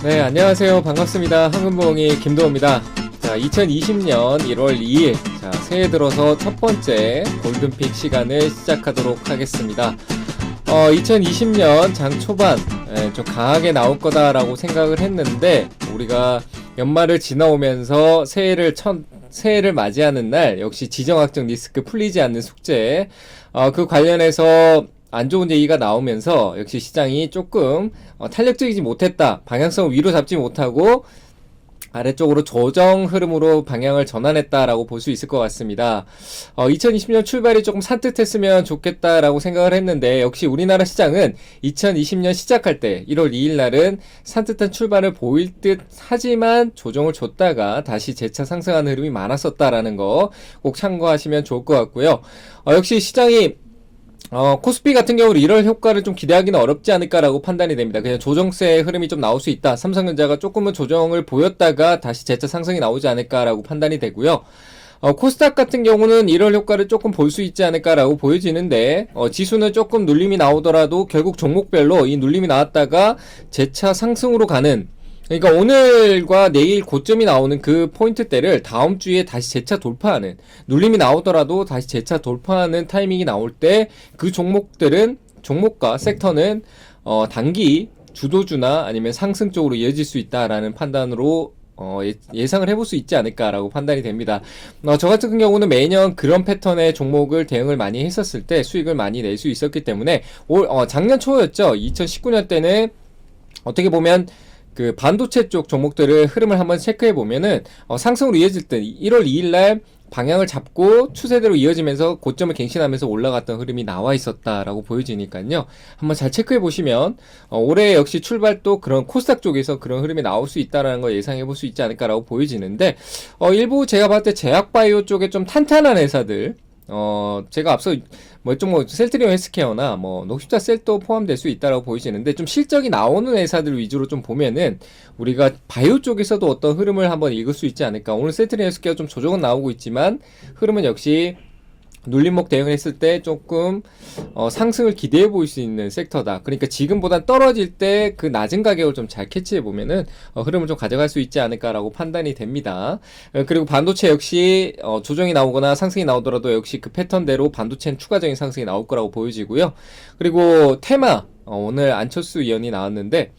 네, 안녕하세요. 반갑습니다. 황금봉이 김도호입니다. 자, 2020년 1월 2일, 자, 새해 들어서 첫 번째 골든픽 시간을 시작하도록 하겠습니다. 2020년 장 초반, 좀 강하게 나올 거다라고 생각을 했는데, 우리가 연말을 지나오면서 새해를 맞이하는 날, 역시 지정학적 리스크 풀리지 않는 숙제, 그 관련해서 안 좋은 얘기가 나오면서 역시 시장이 조금 탄력적이지 못했다. 방향성을 위로 잡지 못하고 아래쪽으로 조정 흐름으로 방향을 전환했다라고 볼 수 있을 것 같습니다. 2020년 출발이 조금 산뜻했으면 좋겠다라고 생각을 했는데 역시 우리나라 시장은 2020년 시작할 때 1월 2일 날은 산뜻한 출발을 보일 듯 하지만 조정을 줬다가 다시 재차 상승하는 흐름이 많았었다라는 거 꼭 참고하시면 좋을 것 같고요. 역시 시장이 코스피 같은 경우는 이럴 효과를 좀 기대하기는 어렵지 않을까라고 판단이 됩니다. 그냥 조정세의 흐름이 좀 나올 수 있다. 삼성전자가 조금은 조정을 보였다가 다시 재차 상승이 나오지 않을까라고 판단이 되고요. 코스닥 같은 경우는 이럴 효과를 조금 볼 수 있지 않을까라고 보여지는데, 지수는 조금 눌림이 나오더라도 결국 종목별로 이 눌림이 나왔다가 재차 상승으로 가는, 그러니까 오늘과 내일 고점이 나오는 그 포인트대를 다음 주에 다시 재차 돌파하는, 눌림이 나오더라도 다시 재차 돌파하는 타이밍이 나올 때 그 종목과 섹터는 단기 주도주나 아니면 상승 쪽으로 이어질 수 있다라는 판단으로 예상을 해볼 수 있지 않을까라고 판단이 됩니다. 저 같은 경우는 매년 그런 패턴의 종목을 대응을 많이 했었을 때 수익을 많이 낼 수 있었기 때문에 작년 초였죠. 2019년 때는 어떻게 보면 그 반도체 쪽 종목들을 흐름을 한번 체크해 보면은 상승으로 이어질 때 1월 2일 날 방향을 잡고 추세대로 이어지면서 고점을 갱신하면서 올라갔던 흐름이 나와 있었다라고 보여지니까요. 한번 잘 체크해 보시면 올해 역시 출발도 그런 코스닥 쪽에서 그런 흐름이 나올 수 있다라는 걸 예상해 볼 수 있지 않을까라고 보여지는데 일부 제가 봤을 때 제약바이오 쪽에 좀 탄탄한 회사들 제가 앞서 셀트리온 헬스케어나 녹십자 셀도 포함될 수 있다라고 보이시는데 좀 실적이 나오는 회사들 위주로 좀 보면은 우리가 바이오 쪽에서도 어떤 흐름을 한번 읽을 수 있지 않을까. 오늘 셀트리온 헬스케어 좀 조정은 나오고 있지만 흐름은 역시 눌림목 대응을 했을 때 조금 상승을 기대해 볼 수 있는 섹터다. 그러니까 지금보다 떨어질 때 그 낮은 가격을 좀 잘 캐치해 보면은 흐름을 좀 가져갈 수 있지 않을까라고 판단이 됩니다. 그리고 반도체 역시 조정이 나오거나 상승이 나오더라도 역시 그 패턴대로 반도체는 추가적인 상승이 나올 거라고 보여지고요. 그리고 테마 오늘 안철수 의원이 나왔는데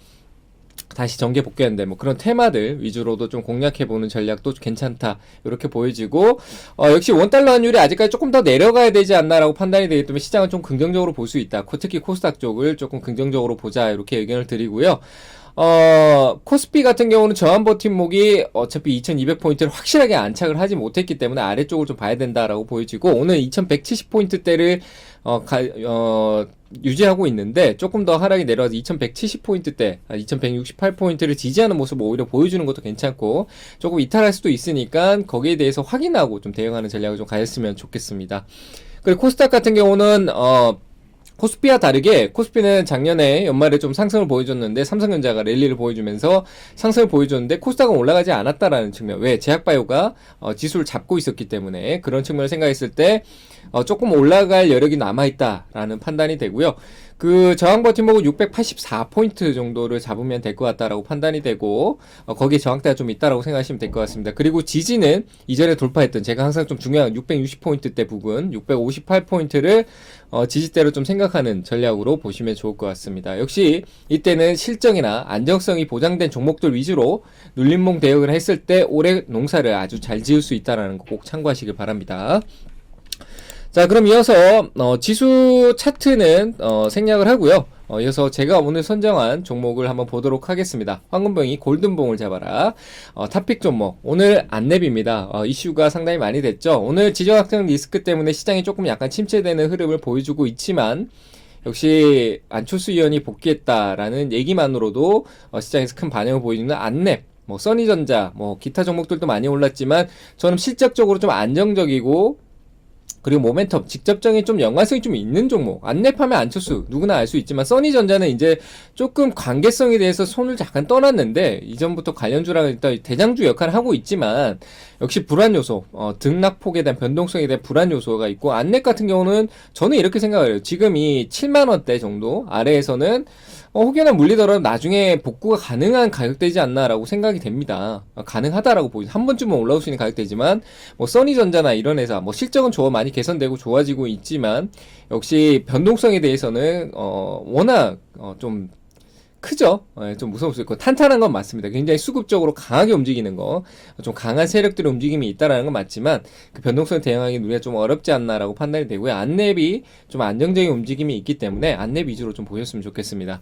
다시 정계 복귀했는데 그런 테마들 위주로도 좀 공략해보는 전략도 괜찮다 이렇게 보여지고 역시 원달러 환율이 아직까지 조금 더 내려가야 되지 않나라고 판단이 되기 때문에 시장은 좀 긍정적으로 볼 수 있다. 특히 코스닥 쪽을 조금 긍정적으로 보자 이렇게 의견을 드리고요. 코스피 같은 경우는 저항 버팀목이 어차피 2200포인트를 확실하게 안착을 하지 못했기 때문에 아래쪽을 좀 봐야 된다라고 보여지고 오늘 2170포인트대를 유지하고 있는데 조금 더 하락이 내려와서 2170포인트대 2168포인트를 지지하는 모습을 오히려 보여주는 것도 괜찮고 조금 이탈할 수도 있으니까 거기에 대해서 확인하고 좀 대응하는 전략을 좀 가졌으면 좋겠습니다. 그리고 코스닥 같은 경우는 코스피와 다르게 코스피는 작년에 연말에 좀 상승을 보여줬는데 삼성전자가 랠리를 보여주면서 상승을 보여줬는데 코스닥은 올라가지 않았다라는 측면. 왜? 제약바이오가 지수를 잡고 있었기 때문에 그런 측면을 생각했을 때 조금 올라갈 여력이 남아있다라는 판단이 되고요. 그 저항 버팀목은 684포인트 정도를 잡으면 될 것 같다라고 판단이 되고 거기에 저항대가 좀 있다라고 생각하시면 될 것 같습니다. 그리고 지지는 이전에 돌파했던 제가 항상 좀 중요한 660포인트대 부근 658포인트를 지지대로 좀 생각하는 전략으로 보시면 좋을 것 같습니다. 역시 이때는 실적이나 안정성이 보장된 종목들 위주로 눌림목 대응을 했을 때 올해 농사를 아주 잘 지을 수 있다는 거 꼭 참고하시길 바랍니다. 자, 그럼 이어서 지수 차트는 생략을 하고요. 이어서 제가 오늘 선정한 종목을 한번 보도록 하겠습니다. 황금봉이 골든봉을 잡아라. 탑픽 종목 오늘 안랩입니다. 이슈가 상당히 많이 됐죠. 오늘 지정학적 리스크 때문에 시장이 조금 약간 침체되는 흐름을 보여주고 있지만 역시 안철수 의원이 복귀했다라는 얘기만으로도 시장에서 큰 반영을 보여주는 안랩, 써니전자, 기타 종목들도 많이 올랐지만 저는 실적적으로 좀 안정적이고 그리고 모멘텀, 직접적인 좀 연관성이 좀 있는 종목. 안랩하면 안철수, 누구나 알 수 있지만, 써니전자는 이제 조금 관계성에 대해서 손을 잠깐 떠났는데, 이전부터 관련주랑 일단 대장주 역할을 하고 있지만, 역시 불안 요소, 등락폭에 대한 변동성에 대한 불안 요소가 있고, 안랩 같은 경우는 저는 이렇게 생각을 해요. 지금 이 7만원대 정도 아래에서는 혹여나 물리더라도 나중에 복구가 가능한 가격대이지 않나라고 생각이 됩니다. 가능하다라고 보이죠. 한 번쯤은 올라올 수 있는 가격대지만 뭐 써니전자나 이런 회사 뭐 실적은 많이 개선되고 좋아지고 있지만 역시 변동성에 대해서는 워낙 좀 크죠. 좀 무서울 수 있고 탄탄한 건 맞습니다. 굉장히 수급적으로 강하게 움직이는 거, 좀 강한 세력들의 움직임이 있다라는 건 맞지만 그 변동성에 대응하기 우리가 좀 어렵지 않나라고 판단이 되고요. 안랩이 좀 안정적인 움직임이 있기 때문에 안랩 위주로 좀 보셨으면 좋겠습니다.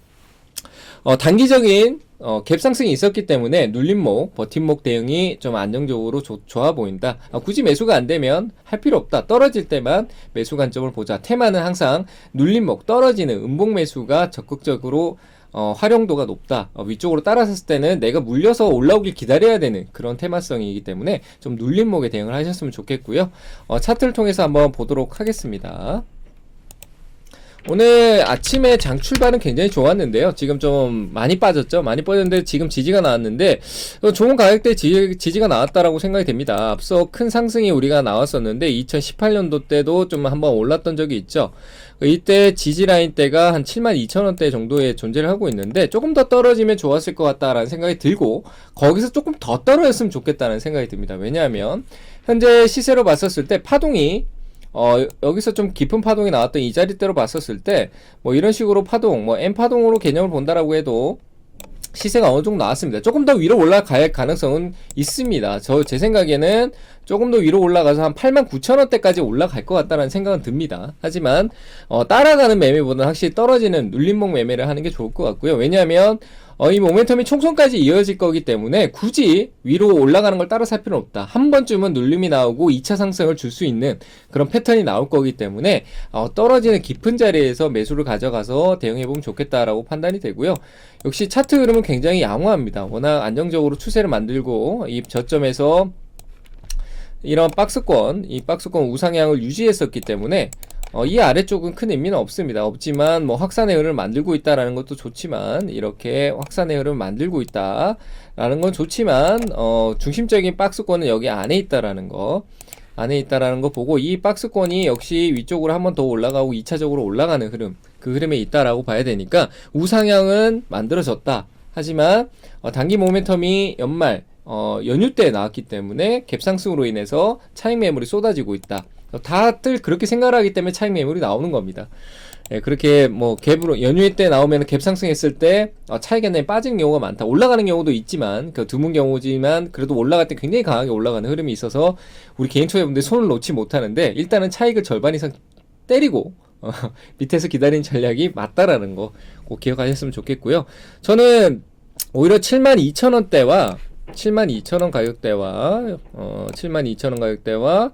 단기적인 갭 상승이 있었기 때문에 눌림목, 버팀목 대응이 좀 안정적으로 좋아 보인다. 굳이 매수가 안 되면 할 필요 없다. 떨어질 때만 매수 관점을 보자. 테마는 항상 눌림목, 떨어지는 음봉 매수가 적극적으로 활용도가 높다. 위쪽으로 따라섰을 때는 내가 물려서 올라오길 기다려야 되는 그런 테마성이기 때문에 좀 눌림목에 대응을 하셨으면 좋겠고요. 차트를 통해서 한번 보도록 하겠습니다. 오늘 아침에 장 출발은 굉장히 좋았는데요. 지금 좀 많이 빠졌죠. 많이 빠졌는데 지금 지지가 나왔는데 좋은 가격대 지지가 나왔다라고 생각이 됩니다. 앞서 큰 상승이 우리가 나왔었는데 2018년도 때도 좀 한번 올랐던 적이 있죠. 이때 지지 라인 대가 한 72,000원대 정도에 존재를 하고 있는데 조금 더 떨어지면 좋았을 것 같다라는 생각이 들고 거기서 조금 더 떨어졌으면 좋겠다는 생각이 듭니다. 왜냐하면 현재 시세로 봤었을 때 파동이 여기서 좀 깊은 파동이 나왔던 이 자리대로 봤었을 때, 뭐 이런 식으로 파동, 뭐 M파동으로 개념을 본다라고 해도 시세가 어느 정도 나왔습니다. 조금 더 위로 올라갈 가능성은 있습니다. 제 생각에는 조금 더 위로 올라가서 한 89,000원대까지 올라갈 것 같다는 생각은 듭니다. 하지만, 따라가는 매매보다는 확실히 떨어지는 눌림목 매매를 하는 게 좋을 것 같고요. 왜냐하면, 이 모멘텀이 총선까지 이어질 거기 때문에 굳이 위로 올라가는 걸 따라 살 필요는 없다. 한 번쯤은 눌림이 나오고 2차 상승을 줄 수 있는 그런 패턴이 나올 거기 때문에 떨어지는 깊은 자리에서 매수를 가져가서 대응해보면 좋겠다라고 판단이 되고요. 역시 차트 흐름은 굉장히 양호합니다. 워낙 안정적으로 추세를 만들고 이 저점에서 이런 이 박스권 우상향을 유지했었기 때문에 이 아래쪽은 큰 의미는 없지만 뭐 확산의 흐름을 만들고 있다라는 것도 좋지만 이렇게 확산의 흐름을 만들고 있다라는 건 좋지만 중심적인 박스권은 여기 안에 있다라는 거 보고 이 박스권이 역시 위쪽으로 한번 더 올라가고 2차적으로 올라가는 흐름 그 흐름에 있다라고 봐야 되니까 우상향은 만들어졌다. 하지만 단기 모멘텀이 연휴 때 나왔기 때문에 갭상승으로 인해서 차익 매물이 쏟아지고 있다. 다들 그렇게 생각을 하기 때문에 차익 매물이 나오는 겁니다. 그렇게 뭐 갭으로 연휴 때 나오면 갭 상승했을 때 차익이 많이 빠지는 경우가 많다. 올라가는 경우도 있지만 드문 경우지만 그래도 올라갈 때 굉장히 강하게 올라가는 흐름이 있어서 우리 개인 투자자분들이 손을 놓지 못하는데 일단은 차익을 절반 이상 때리고 밑에서 기다리는 전략이 맞다라는 거 꼭 기억하셨으면 좋겠고요. 저는 오히려 72,000원대와 72,000원 가격대와 72,000원 가격대와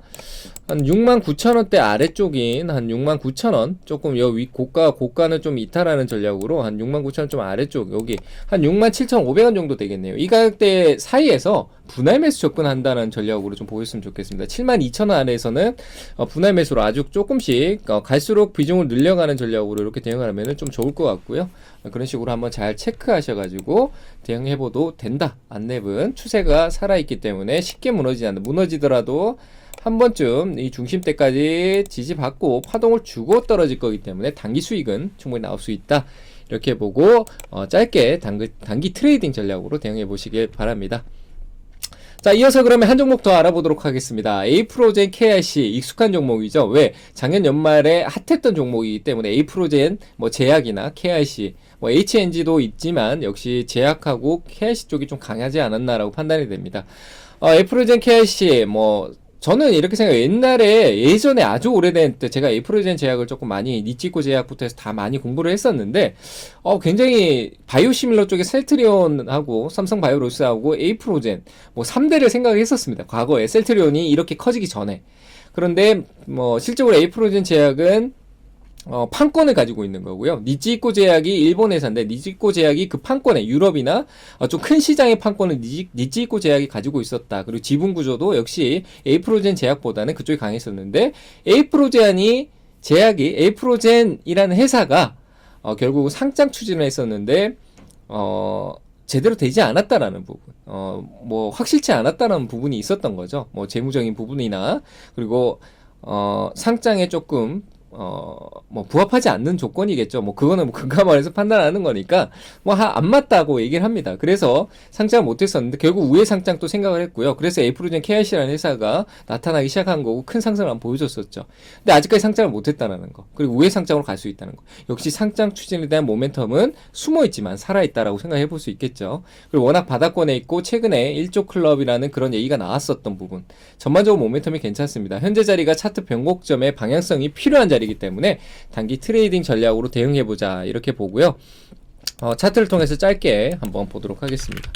한 69,000원대 아래쪽인 한 69,000원 조금 위 고가는 좀 이탈하는 전략으로 한 69,000원 좀 아래쪽 여기 한 67,500원 정도 되겠네요. 이 가격대 사이에서 분할 매수 접근한다는 전략으로 좀 보였으면 좋겠습니다. 72,000원 아래에서는 분할 매수로 아주 조금씩 갈수록 비중을 늘려가는 전략으로 이렇게 대응을 하면 좀 좋을 것 같고요. 그런 식으로 한번 잘 체크하셔가지고 대응해봐도 된다. 안랩은 추세가 살아있기 때문에 쉽게 무너지지 않는다. 무너지더라도 한 번쯤 이 중심대까지 지지받고 파동을 주고 떨어질 거기 때문에 단기 수익은 충분히 나올 수 있다. 이렇게 보고 짧게 단기 트레이딩 전략으로 대응해 보시길 바랍니다. 자, 이어서 그러면 한 종목 더 알아보도록 하겠습니다. 에이프로젠 KIC 익숙한 종목이죠. 왜? 작년 연말에 핫했던 종목이기 때문에 에이프로젠 뭐 제약이나 KIC 뭐 HNG도 있지만 역시 제약하고 KIC 쪽이 좀 강하지 않았나라고 판단이 됩니다. 에이프로젠 KIC 뭐 저는 이렇게 생각해요. 예전에 아주 오래된 때 제가 에이프로젠 제약을 조금 많이 니치코 제약부터 해서 다 많이 공부를 했었는데 굉장히 바이오시밀러 쪽에 셀트리온하고 삼성바이오로스하고 에이프로젠 뭐 3대를 생각했었습니다. 과거에 셀트리온이 이렇게 커지기 전에. 그런데 뭐 실적으로 에이프로젠 제약은 판권을 가지고 있는 거고요. 니치코 제약이 일본 회사인데 니치코 제약이 그 판권에 유럽이나 좀 큰 시장의 판권을 니치코 제약이 가지고 있었다. 그리고 지분 구조도 역시 에이프로젠 제약보다는 그쪽이 강했었는데 에이프로젠이라는 회사가 결국 상장 추진을 했었는데 제대로 되지 않았다라는 부분, 뭐 확실치 않았다라는 부분이 있었던 거죠. 뭐 재무적인 부분이나 그리고 상장에 조금 뭐 부합하지 않는 조건이겠죠. 뭐 그거는 뭐 금감원에서 판단하는 거니까 뭐 안 맞다고 얘기를 합니다. 그래서 상장을 못했었는데 결국 우회 상장 또 생각을 했고요. 그래서 에이프로젠 KIC라는 회사가 나타나기 시작한 거고 큰 상승을 한번 보여줬었죠. 근데 아직까지 상장을 못했다는 거, 그리고 우회 상장으로 갈 수 있다는 거, 역시 상장 추진에 대한 모멘텀은 숨어있지만 살아있다라고 생각해 볼 수 있겠죠. 그리고 워낙 바닥권에 있고 최근에 1조 클럽이라는 그런 얘기가 나왔었던 부분, 전반적으로 모멘텀이 괜찮습니다. 현재 자리가 차트 변곡점의 방향성이 필요한 자리이기 때문에 단기 트레이딩 전략으로 대응해보자 이렇게 보고요. 차트를 통해서 짧게 한번 보도록 하겠습니다.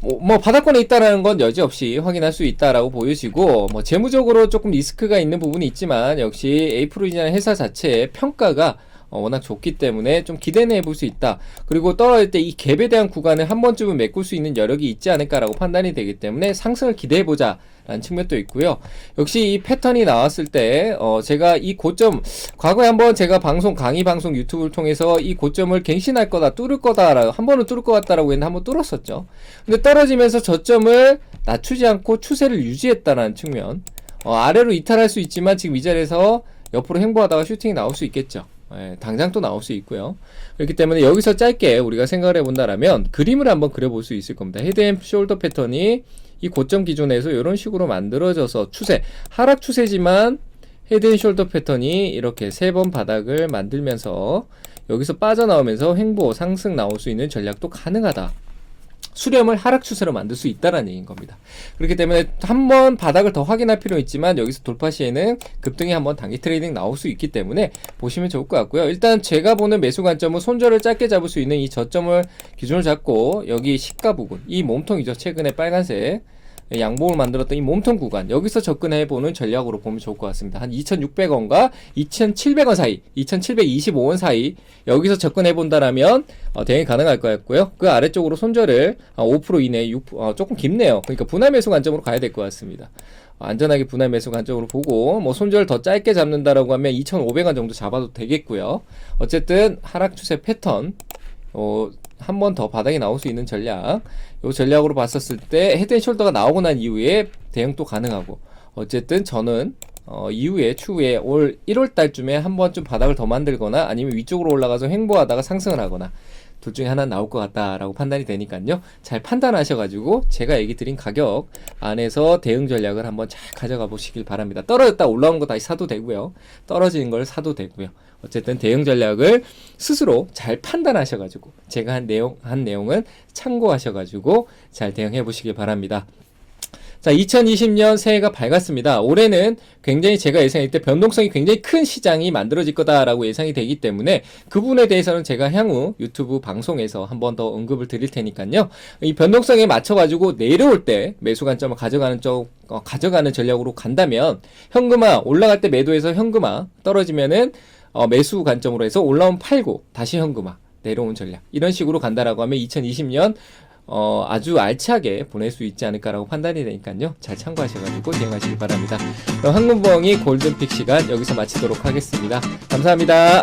뭐 바닥권에 있다라는 건 여지없이 확인할 수 있다라고 보여지고, 뭐 재무적으로 조금 리스크가 있는 부분이 있지만 역시 에이프로이라는 회사 자체의 평가가 워낙 좋기 때문에 좀 기대는 해볼 수 있다. 그리고 떨어질 때 이 갭에 대한 구간을 한 번쯤은 메꿀 수 있는 여력이 있지 않을까라고 판단이 되기 때문에 상승을 기대해보자 라는 측면도 있고요. 역시 이 패턴이 나왔을 때 제가 이 고점, 과거에 한번 제가 강의 방송 유튜브를 통해서 이 고점을 갱신할 거다, 뚫을 거다, 한 번은 뚫을 것 같다라고 했는데 한번 뚫었었죠. 근데 떨어지면서 저점을 낮추지 않고 추세를 유지했다는 측면, 아래로 이탈할 수 있지만 지금 이 자리에서 옆으로 횡보하다가 슈팅이 나올 수 있겠죠. 당장 또 나올 수 있고요. 그렇기 때문에 여기서 짧게 우리가 생각을 해본다라면 그림을 한번 그려볼 수 있을 겁니다. 헤드 앤 숄더 패턴이 이 고점 기준에서 이런 식으로 만들어져서 추세, 하락 추세지만 헤드 앤 숄더 패턴이 이렇게 3번 바닥을 만들면서 여기서 빠져나오면서 횡보, 상승 나올 수 있는 전략도 가능하다. 수렴을 하락 추세로 만들 수 있다는 얘기인 겁니다. 그렇기 때문에 한번 바닥을 더 확인할 필요는 있지만 여기서 돌파 시에는 급등이 한번 단기 트레이딩 나올 수 있기 때문에 보시면 좋을 것 같고요. 일단 제가 보는 매수 관점은 손절을 짧게 잡을 수 있는 이 저점을 기준으로 잡고, 여기 시가 부분, 이 몸통이죠. 최근에 빨간색 양봉을 만들었던 이 몸통 구간, 여기서 접근해보는 전략으로 보면 좋을 것 같습니다. 한 2,600원과 2,700원 사이, 2,725원 사이 여기서 접근해본다라면 대응이 가능할 것 같고요. 그 아래쪽으로 손절을 5% 이내, 6%, 조금 깊네요. 그러니까 분할 매수 관점으로 가야 될 것 같습니다. 안전하게 분할 매수 관점으로 보고, 뭐 손절 더 짧게 잡는다라고 하면 2,500원 정도 잡아도 되겠고요. 어쨌든 하락 추세 패턴, 한 번 더 바닥이 나올 수 있는 전략, 이 전략으로 봤었을 때 헤드앤숄더가 나오고 난 이후에 대응도 가능하고, 어쨌든 저는 이후에 추후에 올 1월 달쯤에 한 번쯤 바닥을 더 만들거나 아니면 위쪽으로 올라가서 횡보하다가 상승을 하거나 둘 중에 하나 나올 것 같다라고 판단이 되니까요. 잘 판단하셔가지고 제가 얘기 드린 가격 안에서 대응 전략을 한번 잘 가져가 보시길 바랍니다. 떨어졌다 올라온 거 다시 사도 되고요. 떨어지는 걸 사도 되고요. 어쨌든 대응 전략을 스스로 잘 판단하셔가지고 제가 한 내용은 참고하셔가지고 잘 대응해 보시길 바랍니다. 자, 2020년 새해가 밝았습니다. 올해는 굉장히 제가 예상할 때 변동성이 굉장히 큰 시장이 만들어질 거다라고 예상이 되기 때문에 그 부분에 대해서는 제가 향후 유튜브 방송에서 한 번 더 언급을 드릴 테니까요. 이 변동성에 맞춰가지고 내려올 때 매수 관점을 가져가는 전략으로 간다면, 현금화 올라갈 때 매도해서 현금화, 떨어지면은 매수 관점으로 해서 올라온 팔고 다시 현금화, 내려온 전략, 이런 식으로 간다라고 하면 2020년 아주 알차게 보낼 수 있지 않을까라고 판단이 되니까요. 잘 참고하셔가지고 대응하시기 바랍니다. 그럼 황금부엉이 골든픽 시간 여기서 마치도록 하겠습니다. 감사합니다.